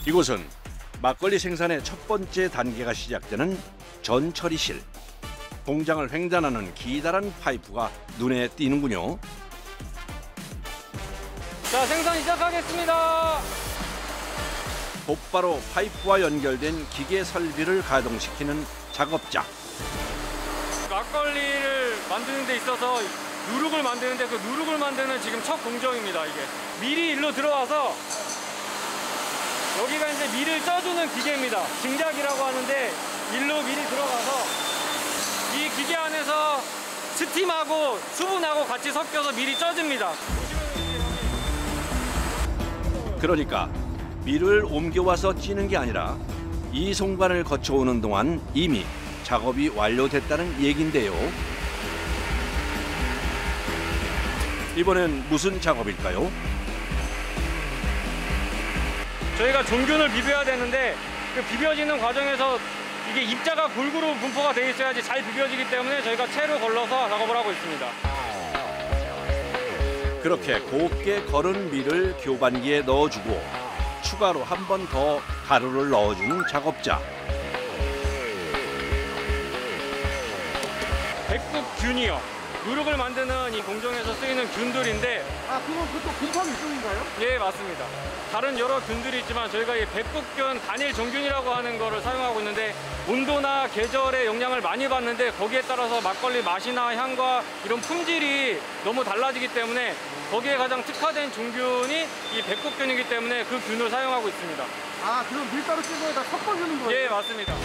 이곳은 막걸리 생산의 첫 번째 단계가 시작되는 전처리실. 공장을 횡단하는 기다란 파이프가 눈에 띄는군요. 자, 생산 시작하겠습니다. 곧바로 파이프와 연결된 기계 설비를 가동시키는 작업자. 막걸리를 만드는 데 있어서 누룩을 만드는데 그 누룩을 만드는 지금 첫 공정입니다. 이게 밀이 일로 들어와서 여기가 이제 밀을 쪄주는 기계입니다. 징작이라고 하는데 일로 밀이 들어가서 이 기계 안에서 스팀하고 수분하고 같이 섞여서 밀이 쪄집니다. 그러니까 밀을 옮겨와서 찌는 게 아니라 이 송관을 거쳐오는 동안 이미 작업이 완료됐다는 얘긴데요. 이번엔 무슨 작업일까요? 저희가 종균을 비벼야 되는데 그 비벼지는 과정에서 이게 입자가 골고루 분포가 돼 있어야지 잘 비벼지기 때문에 저희가 채로 걸러서 작업을 하고 있습니다. 그렇게 곱게 걸은 밀을 교반기에 넣어주고 추가로 한 번 더 가루를 넣어주는 작업자. 백국균이요. 누룩을 만드는 이 공정에서 쓰이는 균들인데. 아, 그것도 곰팡이 균인가요? 예, 맞습니다. 다른 여러 균들이 있지만 저희가 이 백국균 단일 종균이라고 하는 거를 사용하고 있는데 온도나 계절의 영향을 많이 받는데 거기에 따라서 막걸리 맛이나 향과 이런 품질이 너무 달라지기 때문에 거기에 가장 특화된 종균이 이 백국균이기 때문에 그 균을 사용하고 있습니다. 아, 그럼 밀가루 찌고에다 섞어주는 거예요? 예, 맞습니다.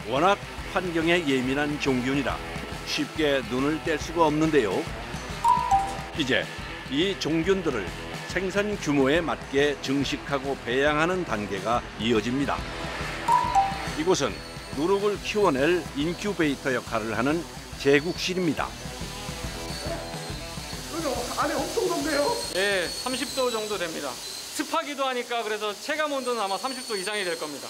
워낙 환경에 예민한 종균이라 쉽게 눈을 뗄 수가 없는데요. 이제 이 종균들을 생산 규모에 맞게 증식하고 배양하는 단계가 이어집니다. 이곳은 누룩을 키워낼 인큐베이터 역할을 하는 제국실입니다. 여기 안에 엄청 덥네요. 예, 30도 정도 됩니다. 습하기도 하니까 그래서 체감 온도는 아마 30도 이상이 될 겁니다.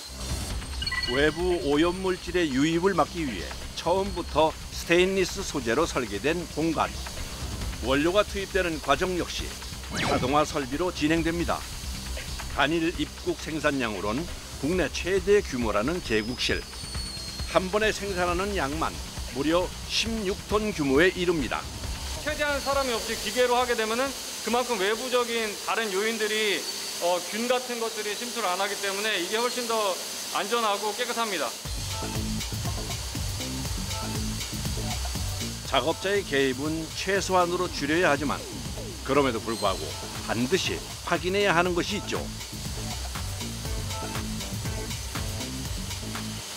외부 오염물질의 유입을 막기 위해 처음부터 스테인리스 소재로 설계된 공간. 원료가 투입되는 과정 역시 자동화 설비로 진행됩니다. 단일 입국 생산량으론 국내 최대 규모라는 제국실. 한 번에 생산하는 양만 무려 16톤 규모에 이릅니다. 최대한 사람이 없이 기계로 하게 되면은 그만큼 외부적인 다른 요인들이 균 같은 것들이 침투를 안 하기 때문에 이게 훨씬 더 안전하고 깨끗합니다. 작업자의 개입은 최소한으로 줄여야 하지만 그럼에도 불구하고 반드시 확인해야 하는 것이 있죠.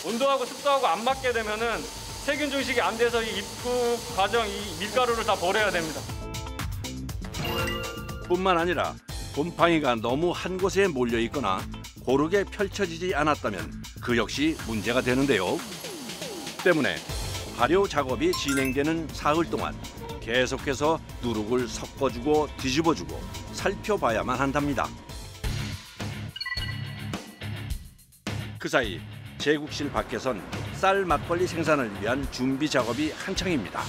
온도하고 습도하고 안 맞게 되면은 세균 증식이 안 돼서 이 입국 과정 이 밀가루를 다 버려야 됩니다. 뿐만 아니라 곰팡이가 너무 한 곳에 몰려 있거나 고르게 펼쳐지지 않았다면 그 역시 문제가 되는데요. 때문에 발효 작업이 진행되는 사흘 동안 계속해서 누룩을 섞어주고 뒤집어주고 살펴봐야만 한답니다. 그 사이 제국실 밖에선 쌀 막걸리 생산을 위한 준비 작업이 한창입니다.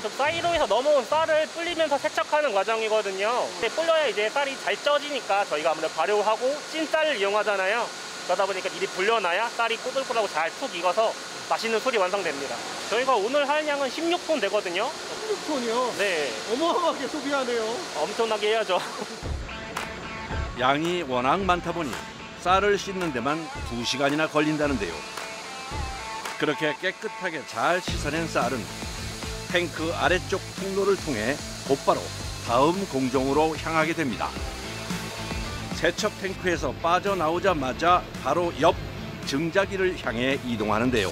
저 사이로에서 넘어온 쌀을 불리면서 세척하는 과정이거든요. 불려야 이제 쌀이 잘 쪄지니까 저희가 아무래도 발효하고 찐 쌀을 이용하잖아요. 그러다 보니까 미리 불려놔야 쌀이 꼬들꼬들하고 잘 푹 익어서 맛있는 술이 완성됩니다. 저희가 오늘 할 양은 16톤 되거든요. 16톤이요? 네. 어마어마하게 소비하네요. 엄청나게 해야죠. 양이 워낙 많다 보니 쌀을 씻는 데만 2시간이나 걸린다는데요. 그렇게 깨끗하게 잘 씻어낸 쌀은 탱크 아래쪽 통로를 통해 곧바로 다음 공정으로 향하게 됩니다. 세척 탱크에서 빠져나오자마자 바로 옆 증자기를 향해 이동하는데요.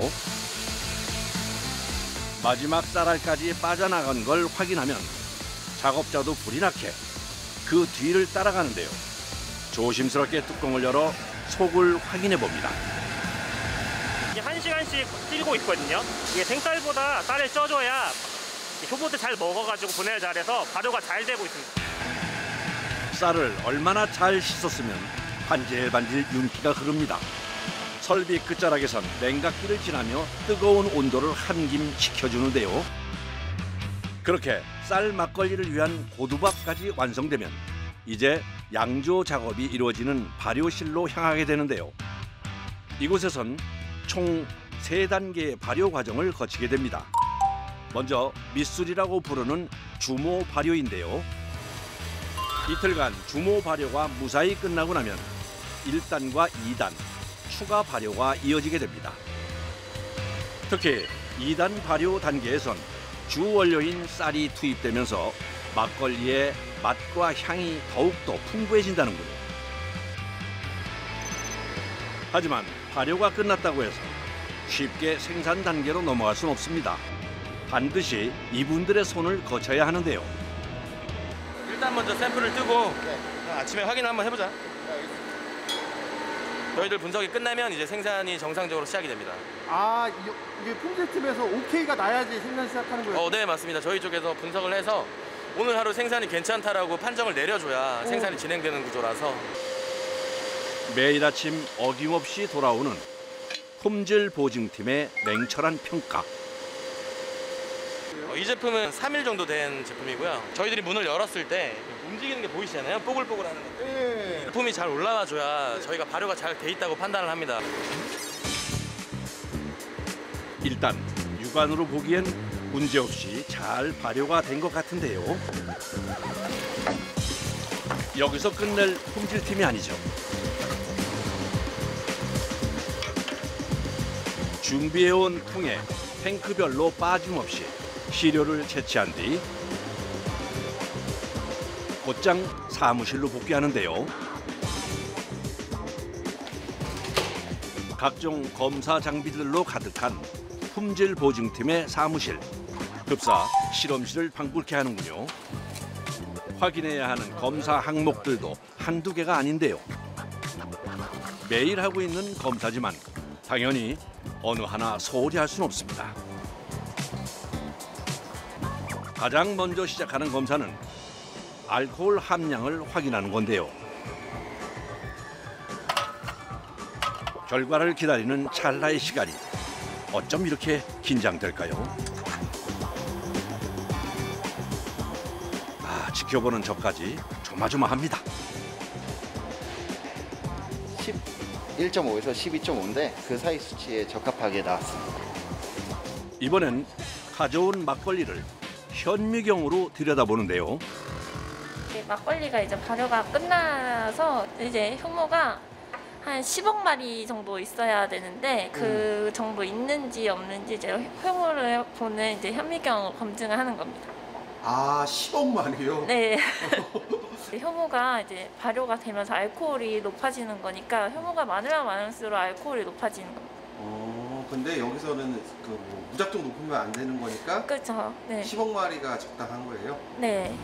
마지막 쌀알까지 빠져나간 걸 확인하면 작업자도 불이 나게 그 뒤를 따라가는데요. 조심스럽게 뚜껑을 열어 속을 확인해 봅니다. 이게 1시간씩 찌고 있거든요. 이게 생쌀보다 쌀을 쪄줘야 효모도 잘 먹어가지고 분해를 잘해서 발효가 잘 되고 있습니다. 쌀을 얼마나 잘 씻었으면 반질반질 윤기가 흐릅니다. 설비 끝자락에선 냉각기를 지나며 뜨거운 온도를 한 김 식혀주는데요. 그렇게 쌀 막걸리를 위한 고두밥까지 완성되면 이제 양조 작업이 이루어지는 발효실로 향하게 되는데요. 이곳에선 총 3단계의 발효 과정을 거치게 됩니다. 먼저 밑술이라고 부르는 주모 발효인데요. 이틀간 주모 발효가 무사히 끝나고 나면 1단과 2단 추가 발효가 이어지게 됩니다. 특히 2단 발효 단계에선 주 원료인 쌀이 투입되면서 막걸리의 맛과 향이 더욱더 풍부해진다는군요. 하지만 발효가 끝났다고 해서 쉽게 생산 단계로 넘어갈 수는 없습니다. 반드시 이분들의 손을 거쳐야 하는데요. 일단 먼저 샘플을 뜨고 아침에 확인 한번 해보자. 너희들 분석이 끝나면 이제 생산이 정상적으로 시작이 됩니다. 아, 이게 품질팀에서 오케이가 나야지 생산 시작하는 거예요? 네, 맞습니다. 저희 쪽에서 분석을 해서 오늘 하루 생산이 괜찮다라고 판정을 내려줘야 생산이 진행되는 구조라서. 매일 아침 어김없이 돌아오는 품질 보증팀의 냉철한 평가. 이 제품은 3일 정도 된 제품이고요. 저희들이 문을 열었을 때 움직이는 게 보이시잖아요. 뽀글뽀글하는 거. 예. 제품이 잘 올라와줘야 저희가 발효가 잘 돼 있다고 판단을 합니다. 일단 육안으로 보기엔 문제없이 잘 발효가 된 것 같은데요. 여기서 끝낼 품질팀이 아니죠. 준비해온 통에 탱크별로 빠짐없이 시료를 채취한 뒤 곧장 사무실로 복귀하는데요. 각종 검사 장비들로 가득한 품질 보증팀의 사무실. 급사 실험실을 방불케 하는군요. 확인해야 하는 검사 항목들도 한두 개가 아닌데요. 매일 하고 있는 검사지만 당연히 어느 하나 소홀히 할 수는 없습니다. 가장 먼저 시작하는 검사는 알코올 함량을 확인하는 건데요. 결과를 기다리는 찰나의 시간이 어쩜 이렇게 긴장될까요? 지켜보는 저까지 조마조마합니다. 11.5에서 12.5인데 그 사이 수치에 적합하게 나왔습니다. 이번엔 가져온 막걸리를 현미경으로 들여다보는데요. 막걸리가 이제 발효가 끝나서 이제 효모가 한 10억 마리 정도 있어야 되는데 그 정도 있는지 없는지 이제 효모를 보는 이제 현미경 검증을 하는 겁니다. 아, 10억만이요? 네. 효모가 이제 발효가 되면서 알코올이 높아지는 거니까 효모가 많으면 많을수록 알코올이 높아지는 겁니다. 근데 여기서는 뭐 무작정 높으면 안 되는 거니까 그렇죠. 네. 10억 마리가 적당한 거예요? 네.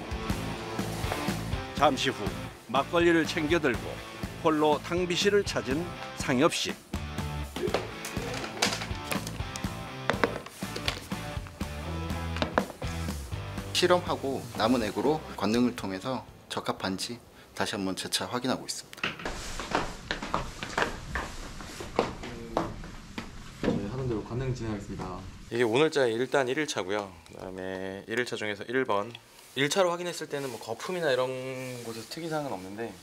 잠시 후 막걸리를 챙겨 들고 홀로 탕비실을 찾은 상엽 씨. 실험하고 남은 액으로 관능을 통해서 적합한지 다시 한번 재차 확인하고 있습니다. 저희 하는 대로 관능 진행하겠습니다. 이게 오늘자의 일단 1일차고요. 그다음에 1일차 중에서 1번. 1차로 확인했을 때는 뭐 거품이나 이런 곳에서 특이사항은 없는데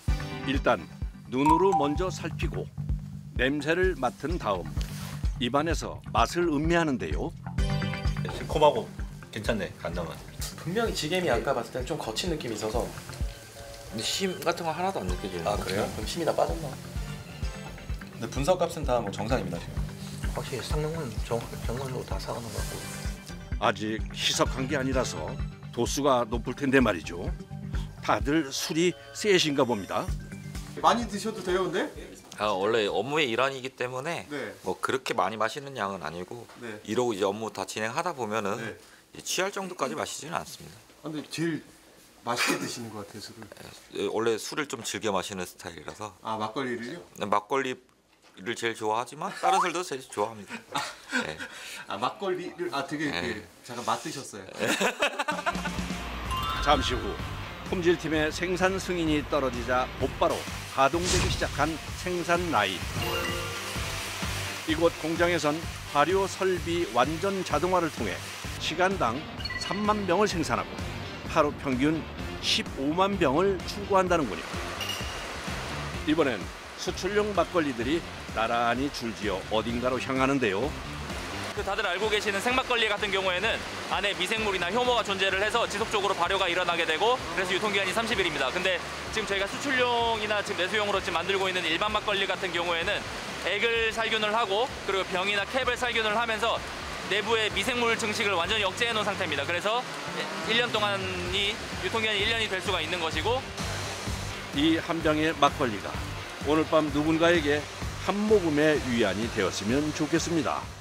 일단 눈으로 먼저 살피고 냄새를 맡은 다음 입안에서 맛을 음미하는데요. 새콤하고 괜찮네, 간장은. 분명히 지겜이 아까 봤을 때는 좀 거친 느낌이 있어서. 근데 심 같은 거 하나도 안 느껴지는. 아 그래요? 그럼 심이 다 빠졌나? 근데 분석값은 다 뭐 정상입니다 지금. 확실히 상용은 정말로 다 사가는 것 같고. 아직 희석한 게 아니라서 도수가 높을 텐데 말이죠. 다들 술이 세신가 봅니다. 많이 드셔도 돼요, 근데? 원래 업무의 일환이기 때문에 네. 뭐 그렇게 많이 마시는 양은 아니고 네. 이러고 이제 업무 다 진행하다 보면은 네. 이제 취할 정도까지 마시지는 않습니다. 근데 제일 맛있게 드시는 것 같아요, 술을. 원래 술을 좀 즐겨 마시는 스타일이라서. 아, 막걸리를요? 막걸리를 제일 좋아하지만 다른 술도 제일 좋아합니다. 네. 아, 막걸리를 되게 네. 잠깐 맛드셨어요. 잠시 후 품질팀의 생산 승인이 떨어지자 곧바로 가동되기 시작한 생산 라인. 이곳 공장에선 발효 설비 완전 자동화를 통해 시간당 3만 병을 생산하고 하루 평균 15만 병을 출고한다는군요. 이번엔 수출용 막걸리들이 나란히 줄지어 어딘가로 향하는데요. 다들 알고 계시는 생막걸리 같은 경우에는 안에 미생물이나 효모가 존재를 해서 지속적으로 발효가 일어나게 되고 그래서 유통기한이 30일입니다. 근데 지금 저희가 수출용이나 지금 내수용으로 지금 만들고 있는 일반 막걸리 같은 경우에는 액을 살균을 하고 그리고 병이나 캡을 살균을 하면서 내부의 미생물 증식을 완전히 억제해 놓은 상태입니다. 그래서 1년 동안이 유통기한이 1년이 될 수가 있는 것이고 이 한 병의 막걸리가 오늘 밤 누군가에게 한 모금의 위안이 되었으면 좋겠습니다.